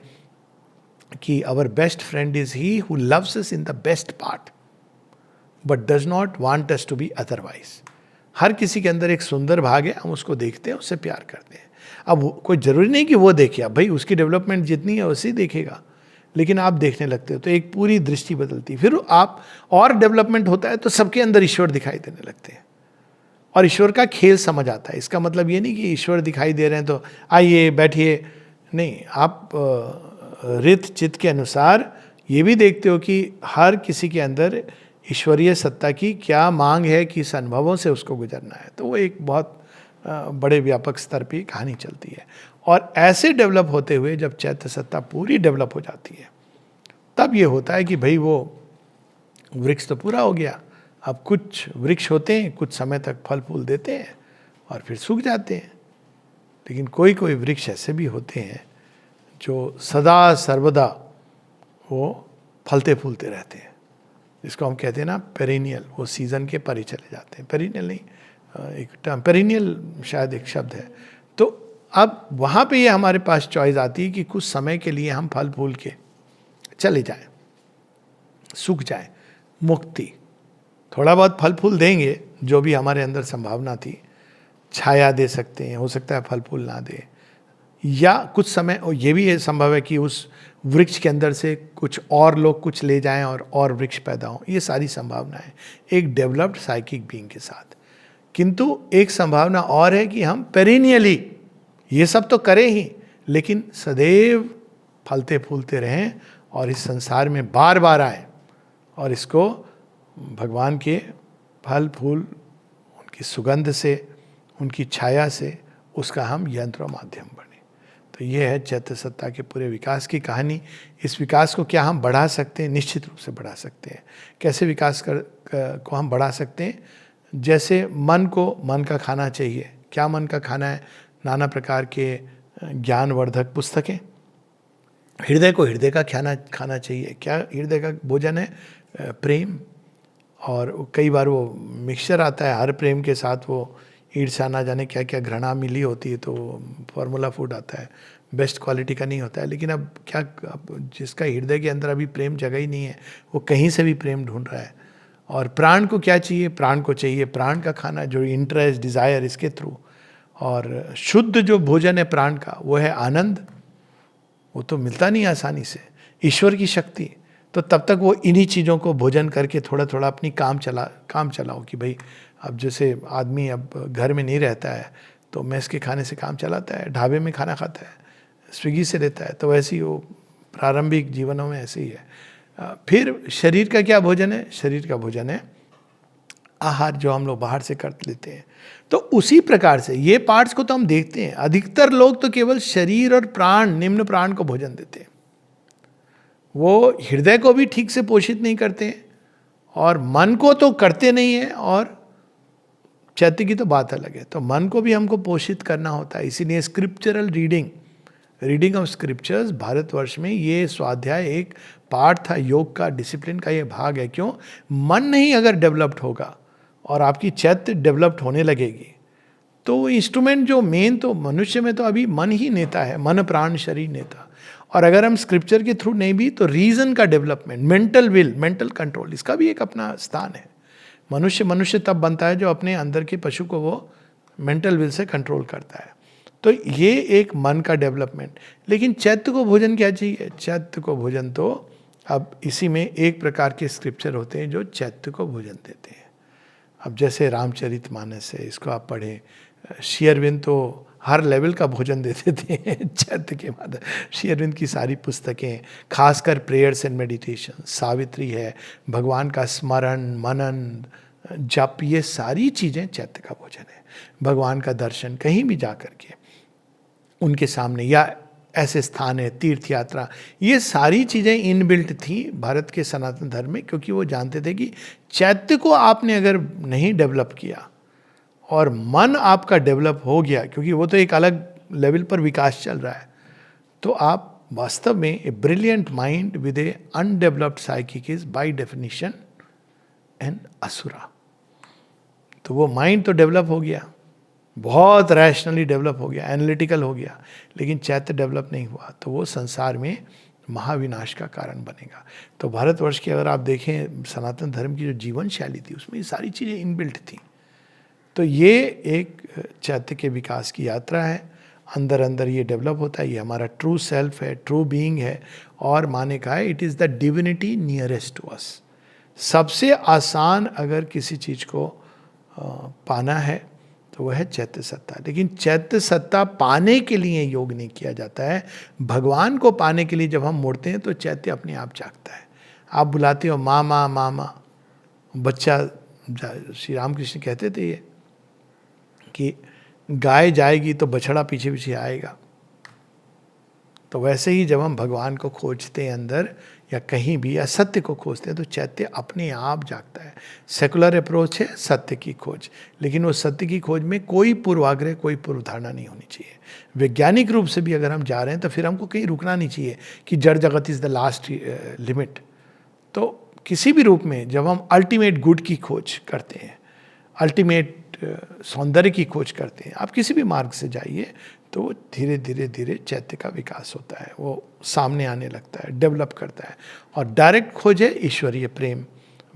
कि our best friend is he who loves us in the best part but does not want us to be otherwise. हर किसी के अंदर एक सुंदर भाग है, हम उसको देखते हैं, उससे प्यार करते हैं। अब कोई जरूरी नहीं कि वो देखे, अब भाई उसकी डेवलपमेंट जितनी है वैसे ही देखेगा, लेकिन आप देखने लगते हो तो एक पूरी दृष्टि बदलती है। फिर आप और डेवलपमेंट होता है तो सबके अंदर ईश्वर दिखाई देने लगते हैं और ईश्वर का खेल समझ आता है। इसका मतलब ये नहीं कि ईश्वर दिखाई दे रहे हैं तो आइए बैठिए, नहीं, आप रित चित्त के अनुसार ये भी देखते हो कि हर किसी के अंदर ईश्वरीय सत्ता की क्या मांग है, किस अनुभवों से उसको गुजरना है। तो वो एक बहुत बड़े व्यापक स्तर पे कहानी चलती है। और ऐसे डेवलप होते हुए जब चैत्य सत्ता पूरी डेवलप हो जाती है तब ये होता है कि भाई वो वृक्ष तो पूरा हो गया। अब कुछ वृक्ष होते हैं, कुछ समय तक फल फूल देते हैं और फिर सूख जाते हैं, लेकिन कोई कोई वृक्ष ऐसे भी होते हैं जो सदा सर्वदा वो फलते फूलते रहते हैं, जिसको हम कहते हैं ना पेरिनियल, वो सीजन के परे चले जाते हैं। पेरिनियल नहीं, एक टर्म पेरिनियल शायद एक शब्द है। तो अब वहाँ पे ये हमारे पास चॉइस आती है कि कुछ समय के लिए हम फल फूल के चले जाएं, सूख जाएं, मुक्ति, थोड़ा बहुत फल फूल देंगे जो भी हमारे अंदर संभावना थी, छाया दे सकते हैं, हो सकता है फल फूल ना दे, या कुछ समय, और ये भी संभव है कि उस वृक्ष के अंदर से कुछ और लोग कुछ ले जाएं और वृक्ष पैदा हों। ये सारी संभावनाएं एक डेवलप्ड साइकिक बीइंग के साथ। किंतु एक संभावना और है कि हम पेरिनियली ये सब तो करें ही, लेकिन सदैव फलते फूलते रहें और इस संसार में बार बार आए और इसको भगवान के फल फूल, उनकी सुगंध से, उनकी छाया से उसका हम यंत्र और माध्यम बने। तो ये है चैत्य सत्ता के पूरे विकास की कहानी। इस विकास को क्या हम बढ़ा सकते हैं? निश्चित रूप से बढ़ा सकते हैं। कैसे विकास को हम बढ़ा सकते हैं? जैसे मन को मन का खाना चाहिए। क्या मन का खाना है? नाना प्रकार के ज्ञानवर्धक पुस्तकें। हृदय को हृदय का खाना चाहिए। क्या हृदय का भोजन है? प्रेम। और कई बार वो मिक्सचर आता है, हर प्रेम के साथ वो ईर्ष्या, ना जाने क्या क्या घृणा मिली होती है, तो फार्मूला फूड आता है, बेस्ट क्वालिटी का नहीं होता है। लेकिन अब क्या, अब जिसका हृदय के अंदर अभी प्रेम जगह ही नहीं है, वो कहीं से भी प्रेम ढूंढ रहा है। और प्राण को क्या चाहिए? प्राण को चाहिए प्राण का खाना, जो इंटरेस्ट, डिज़ायर, इसके थ्रू। और शुद्ध जो भोजन है प्राण का, वो है आनंद। वो तो मिलता नहीं आसानी से, ईश्वर की शक्ति। तो तब तक वो इन्हीं चीज़ों को भोजन करके थोड़ा थोड़ा अपनी काम चलाओ कि भाई, अब जैसे आदमी अब घर में नहीं रहता है तो मेस के खाने से काम चलाता है, ढाबे में खाना खाता है, स्विगी से लेता है, तो वैसे ही वो प्रारंभिक जीवनों में ऐसे ही है। फिर शरीर का क्या भोजन है? शरीर का भोजन है आहार, जो हम लोग बाहर से कर लेते हैं। तो उसी प्रकार से ये पार्ट्स को तो हम देखते हैं। अधिकतर लोग तो केवल शरीर और प्राण, निम्न प्राण को भोजन देते हैं, वो हृदय को भी ठीक से पोषित नहीं करते हैं और मन को तो करते नहीं है, और चैत्य की तो बात अलग है। तो मन को भी हमको पोषित करना होता है। इसीलिए scriptural reading of scriptures Bharatvarsh में ये स्वाध्याय एक पार्ट था, योग का, डिसिप्लिन का ये भाग है। क्यों? मन नहीं अगर डेवलप्ड होगा और आपकी चैत्य डेवलप्ड होने लगेगी, तो इंस्ट्रूमेंट जो मेन, तो मनुष्य में तो अभी मन ही नेता है, मन प्राण शरीर नेता। और अगर हम स्क्रिप्चर के थ्रू नहीं भी, तो रीजन का development, mental will, mental control, इसका भी एक अपना स्थान है। मनुष्य मनुष्य तब बनता है जो अपने अंदर के पशु को वो मेंटल विल से कंट्रोल करता है। तो ये एक मन का डेवलपमेंट। लेकिन चैत्य को भोजन क्या चाहिए? चैत्य को भोजन तो अब इसी में एक प्रकार के स्क्रिप्चर होते हैं जो चैत्य को भोजन देते हैं। अब जैसे रामचरितमानस है, इसको आप पढ़ें, श्री अरविंद तो हर लेवल का भोजन देते थे चैत्य के माध्यम। श्री अरविंद की सारी पुस्तकें, खासकर प्रेयर्स एंड मेडिटेशन, सावित्री है, भगवान का स्मरण, मनन, जप, ये सारी चीज़ें चैत्य का भोजन है। भगवान का दर्शन कहीं भी जा कर के उनके सामने, या ऐसे स्थान है, तीर्थ यात्रा, ये सारी चीज़ें इनबिल्ट थी भारत के सनातन धर्म में, क्योंकि वो जानते थे कि चैत्य को आपने अगर नहीं डेवलप किया और मन आपका डेवलप हो गया, क्योंकि वो तो एक अलग लेवल पर विकास चल रहा है, तो आप वास्तव में a brilliant mind with a undeveloped psychic is by definition an asura. तो वो माइंड तो डेवलप हो गया, बहुत रैशनली डेवलप हो गया, एनालिटिकल हो गया, लेकिन चैत्य डेवलप नहीं हुआ, तो वो संसार में महाविनाश का कारण बनेगा। तो भारतवर्ष की अगर आप देखें सनातन धर्म की जो जीवन शैली थी, उसमें ये सारी चीज़ें इनबिल्ट थी। तो ये एक चैत्य के विकास की यात्रा है। अंदर अंदर ये डेवलप होता है, ये हमारा ट्रू सेल्फ है, ट्रू बीइंग है। और माने कहा है, it is the divinity nearest to us. सबसे आसान अगर किसी चीज़ को पाना है तो वह है चैत्य सत्ता। लेकिन चैत्य सत्ता पाने के लिए योग नहीं किया जाता है। भगवान को पाने के लिए जब हम मुड़ते हैं तो चैत्य अपने आप जागता है। आप बुलाते हो माँ माँ माँ माँ, बच्चा, श्री रामकृष्ण कहते थे ये कि गाय जाएगी तो बछड़ा पीछे पीछे आएगा। तो वैसे ही जब हम भगवान को खोजते हैं अंदर या कहीं भी, या सत्य को खोजते हैं, तो चैत्य अपने आप जागता है। सेकुलर अप्रोच है सत्य की खोज, लेकिन वो सत्य की खोज में कोई पूर्वाग्रह, कोई पूर्व धारणा नहीं होनी चाहिए। वैज्ञानिक रूप से भी अगर हम जा रहे हैं तो फिर हमको कहीं रुकना नहीं चाहिए कि जड़ जगत इज द लास्ट लिमिट। तो किसी भी रूप में जब हम अल्टीमेट गुड की खोज करते हैं, अल्टीमेट सौंदर्य की खोज करते हैं, आप किसी भी मार्ग से जाइए, तो धीरे धीरे धीरे चैत्य का विकास होता है, वो सामने आने लगता है, डेवलप करता है। और डायरेक्ट खोज है ईश्वरीय प्रेम,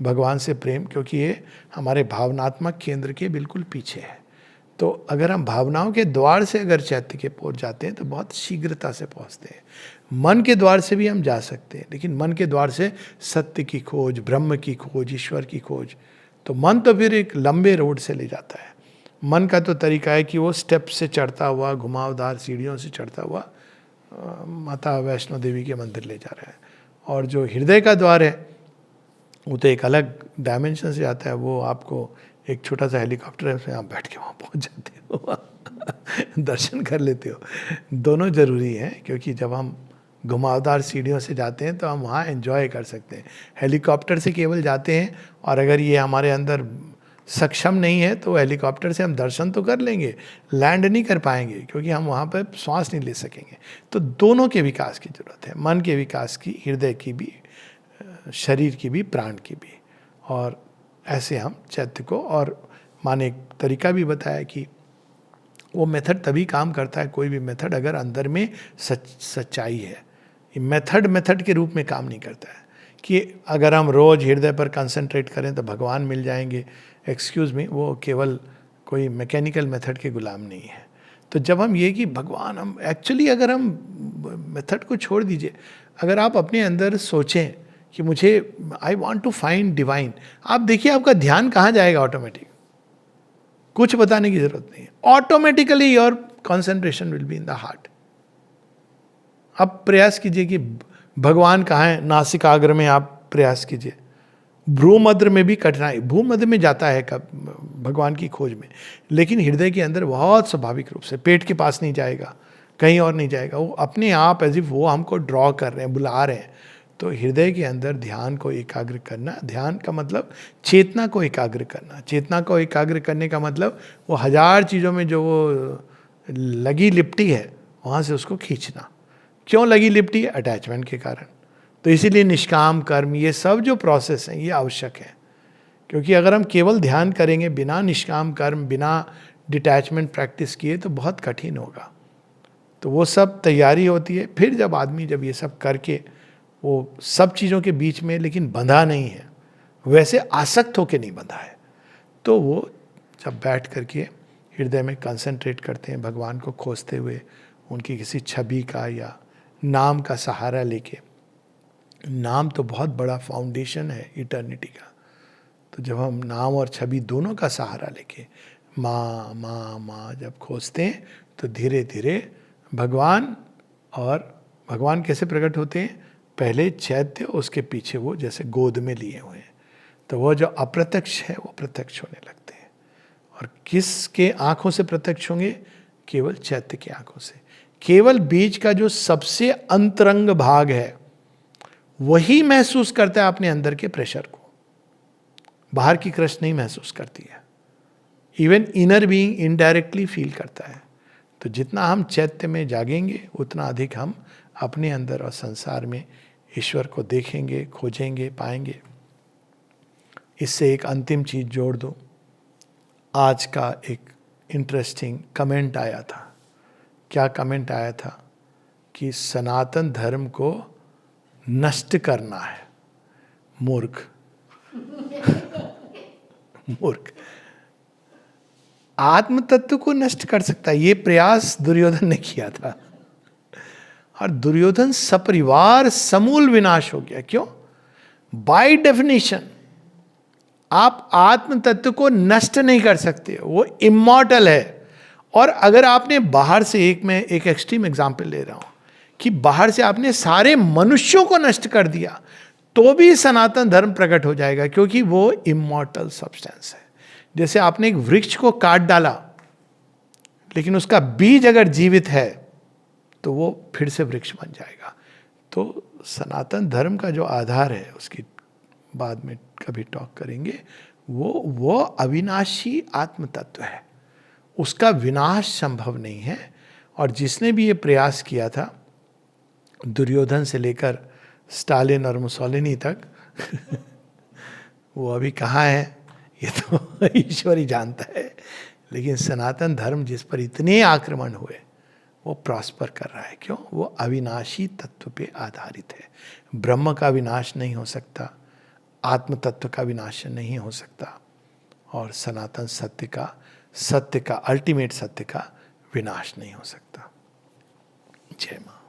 भगवान से प्रेम, क्योंकि ये हमारे भावनात्मक केंद्र के बिल्कुल पीछे है। तो अगर हम भावनाओं के द्वार से अगर चैत्य के पहुंच जाते हैं तो बहुत शीघ्रता से पहुंचते हैं। मन के द्वार से भी हम जा सकते हैं, लेकिन मन के द्वार से सत्य की खोज, ब्रह्म की खोज, ईश्वर की खोज, तो मन तो फिर एक लंबे रोड से ले जाता है। मन का तो तरीका है कि वो स्टेप से चढ़ता हुआ, घुमावदार सीढ़ियों से चढ़ता हुआ माता वैष्णो देवी के मंदिर ले जा रहा है। और जो हृदय का द्वार है वो तो एक अलग डायमेंशन से आता है। वो आपको एक छोटा सा हेलीकॉप्टर है, उसमें आप बैठ के वहाँ पहुँच जाते हो दर्शन कर लेते हो। दोनों ज़रूरी हैं, क्योंकि जब हम घुमावदार सीढ़ियों से जाते हैं तो हम वहाँ एंजॉय कर सकते हैं। हेलीकॉप्टर से केवल जाते हैं, और अगर ये हमारे अंदर सक्षम नहीं है तो हेलीकॉप्टर से हम दर्शन तो कर लेंगे, लैंड नहीं कर पाएंगे, क्योंकि हम वहाँ पर श्वास नहीं ले सकेंगे। तो दोनों के विकास की ज़रूरत है, मन के विकास की, हृदय की भी, शरीर की भी, प्राण की भी। और ऐसे हम चैत्य को, और माने एक तरीका भी बताया कि वो मेथड तभी काम करता है, कोई भी मेथड, अगर अंदर में सच्चाई है। ये मेथड के रूप में काम नहीं करता है कि अगर हम रोज़ हृदय पर कंसंट्रेट करें तो भगवान मिल जाएंगे। एक्सक्यूज़ मी, वो केवल कोई मैकेनिकल मेथड के गुलाम नहीं है। तो जब हम ये कि भगवान, हम एक्चुअली, अगर हम मेथड को छोड़ दीजिए, अगर आप अपने अंदर सोचें कि मुझे, I want to find divine, आप देखिए आपका ध्यान कहाँ जाएगा ऑटोमेटिक, कुछ बताने की जरूरत नहीं है, automatically your concentration will be in the heart. आप प्रयास कीजिए कि भगवान कहाँ है, नासिकाग्र में आप प्रयास कीजिए। भ्रूमध्य में भी कठिनाई, भूमध्य में जाता है कब भगवान की खोज में, लेकिन हृदय के अंदर बहुत स्वाभाविक रूप से, पेट के पास नहीं जाएगा, कहीं और नहीं जाएगा, वो अपने आप एज इफ वो हमको ड्रॉ कर रहे हैं, बुला रहे हैं। तो हृदय के अंदर ध्यान को एकाग्र करना, ध्यान का मतलब चेतना को एकाग्र करना, चेतना को एकाग्र करने का मतलब वो हजार चीज़ों में जो वो लगी लिपटी है वहाँ से उसको खींचना। क्यों लगी लिपटी है? अटैचमेंट के कारण। तो इसीलिए निष्काम कर्म, ये सब जो प्रोसेस हैं ये आवश्यक है, क्योंकि अगर हम केवल ध्यान करेंगे बिना निष्काम कर्म, बिना डिटैचमेंट प्रैक्टिस किए, तो बहुत कठिन होगा। तो वो सब तैयारी होती है। फिर जब आदमी जब ये सब करके वो सब चीज़ों के बीच में लेकिन बंधा नहीं है, वैसे आसक्त होके नहीं बंधा है, तो वो जब बैठ करके हृदय में कंसंट्रेट करते हैं, भगवान को खोजते हुए, उनकी किसी छवि का या नाम का सहारा लेके। नाम तो बहुत बड़ा फाउंडेशन है इटर्निटी का। तो जब हम नाम और छवि दोनों का सहारा लेके माँ माँ माँ जब खोजते हैं, तो धीरे धीरे भगवान, और भगवान कैसे प्रकट होते हैं? पहले चैत्य, उसके पीछे वो जैसे गोद में लिए हुए हैं। तो वो जो अप्रत्यक्ष है वो प्रत्यक्ष होने लगते हैं। और किसके आंखों से प्रत्यक्ष होंगे? केवल चैत्य की आंखों से। केवल बीच का जो सबसे अंतरंग भाग है वही महसूस करता है अपने अंदर के प्रेशर को, बाहर की क्रश नहीं महसूस करती है। Even inner being indirectly feel करता है। तो जितना हम चैत्य में जागेंगे, उतना अधिक हम अपने अंदर और संसार में ईश्वर को देखेंगे, खोजेंगे, पाएंगे। इससे एक अंतिम चीज जोड़ दो। आज का एक इंटरेस्टिंग कमेंट आया था। क्या कमेंट आया था? कि सनातन धर्म को नष्ट करना है। मूर्ख मूर्ख। आत्म तत्व को नष्ट कर सकता है, ये प्रयास दुर्योधन ने किया था, और दुर्योधन सपरिवार समूल विनाश हो गया। क्यों? बाय डेफिनेशन आप आत्म तत्व को नष्ट नहीं कर सकते, वो इमॉर्टल है। और अगर आपने बाहर से, मैं एक एक्सट्रीम एग्जांपल ले रहा हूं, कि बाहर से आपने सारे मनुष्यों को नष्ट कर दिया, तो भी सनातन धर्म प्रकट हो जाएगा, क्योंकि वो इमॉर्टल सब्सटेंस है। जैसे आपने एक वृक्ष को काट डाला, लेकिन उसका बीज अगर जीवित है तो वो फिर से वृक्ष बन जाएगा। तो सनातन धर्म का जो आधार है, उसकी बाद में कभी टॉक करेंगे, वो अविनाशी आत्म तत्व है, उसका विनाश संभव नहीं है। और जिसने भी ये प्रयास किया था, दुर्योधन से लेकर स्टालिन और मुसोलिनी तक वो अभी कहाँ है ये तो ईश्वर ही जानता है। लेकिन सनातन धर्म जिस पर इतने आक्रमण हुए, वो प्रॉस्पर कर रहा है। क्यों? वो अविनाशी तत्व पे आधारित है। ब्रह्म का विनाश नहीं हो सकता, आत्म तत्व का विनाश नहीं हो सकता, और सनातन सत्य का अल्टीमेट सत्य का विनाश नहीं हो सकता। जय मां।